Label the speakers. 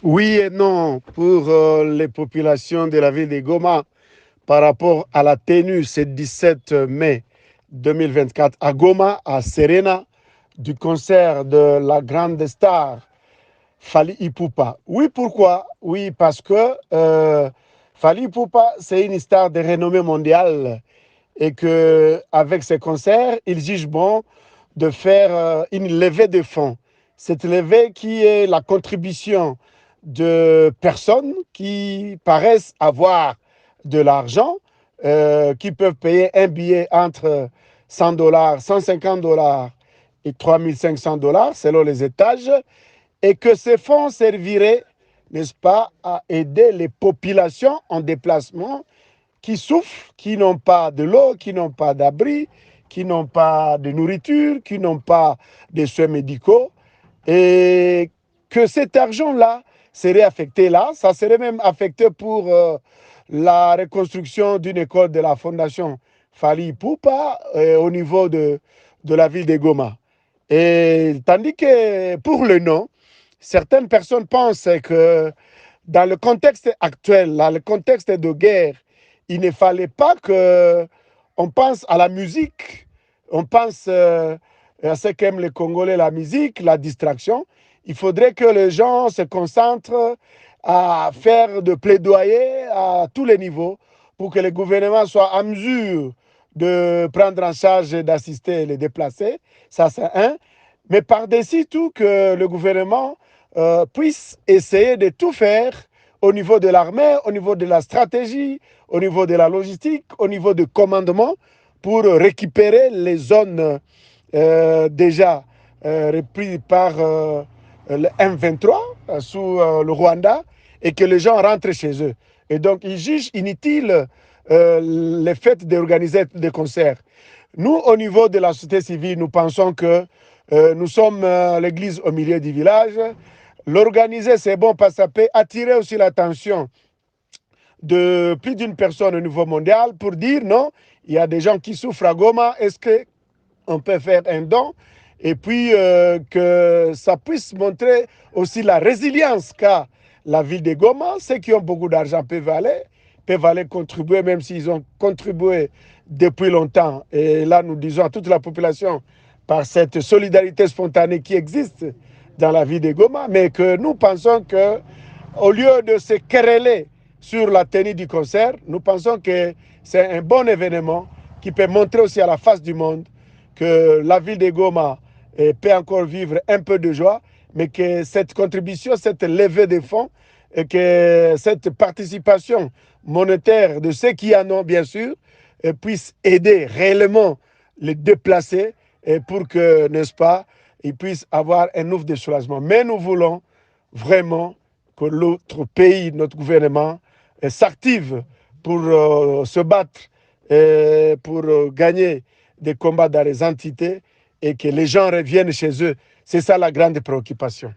Speaker 1: Oui et non pour les populations de la ville de Goma par rapport à la tenue ce 17 mai 2024 à Goma, à Serena, du concert de la grande star Fali Ipupa. Oui, pourquoi? Oui, parce que Fali Ipupa, c'est une star de renommée mondiale et qu'avec ses concerts, il juge bon de faire une levée de fonds. Cette levée qui est la contribution de personnes qui paraissent avoir de l'argent, qui peuvent payer un billet entre 100 dollars, 150 dollars et 3500 dollars selon les étages, et que ces fonds serviraient, n'est-ce pas, à aider les populations en déplacement qui souffrent, qui n'ont pas de l'eau, qui n'ont pas d'abri, qui n'ont pas de nourriture, qui n'ont pas de soins médicaux, et que cet argent-là serait affecté là, ça serait même affecté pour la reconstruction d'une école de la fondation Fali Poupa au niveau de la ville de Goma. Et tandis que pour le nom, certaines personnes pensent que dans le contexte actuel, dans le contexte de guerre, il ne fallait pas qu'on pense à la musique, on pense à ce qu'aiment les Congolais, la musique, la distraction. Il faudrait que les gens se concentrent à faire de plaidoyer à tous les niveaux pour que le gouvernement soit en mesure de prendre en charge et d'assister les déplacés. Ça, c'est un. Mais par-dessus tout, que le gouvernement puisse essayer de tout faire au niveau de l'armée, au niveau de la stratégie, au niveau de la logistique, au niveau du commandement, pour récupérer les zones déjà reprises par le M23 sous le Rwanda et que les gens rentrent chez eux. Et donc, ils jugent inutile le fait d'organiser des concerts. Nous, au niveau de la société civile, nous pensons que nous sommes l'église au milieu du village. L'organiser, c'est bon parce que ça peut attirer aussi l'attention de plus d'une personne au niveau mondial pour dire non, il y a des gens qui souffrent à Goma, est-ce qu'on peut faire un don? Et puis que ça puisse montrer aussi la résilience qu'a la ville de Goma. Ceux qui ont beaucoup d'argent peuvent aller contribuer, même s'ils ont contribué depuis longtemps. Et là, nous disons à toute la population, par cette solidarité spontanée qui existe dans la ville de Goma, mais que nous pensons que au lieu de se quereller sur la tenue du concert, nous pensons que c'est un bon événement qui peut montrer aussi à la face du monde que la ville de Goma peut encore vivre un peu de joie, mais que cette contribution, cette levée de fonds, et que cette participation monétaire de ceux qui en ont, bien sûr, puisse aider réellement les déplacés pour que, n'est-ce pas, ils puissent avoir un ouf de soulagement. Mais nous voulons vraiment que l'autre pays, notre gouvernement, s'active pour se battre, pour gagner des combats dans les entités et que les gens reviennent chez eux. C'est ça la grande préoccupation.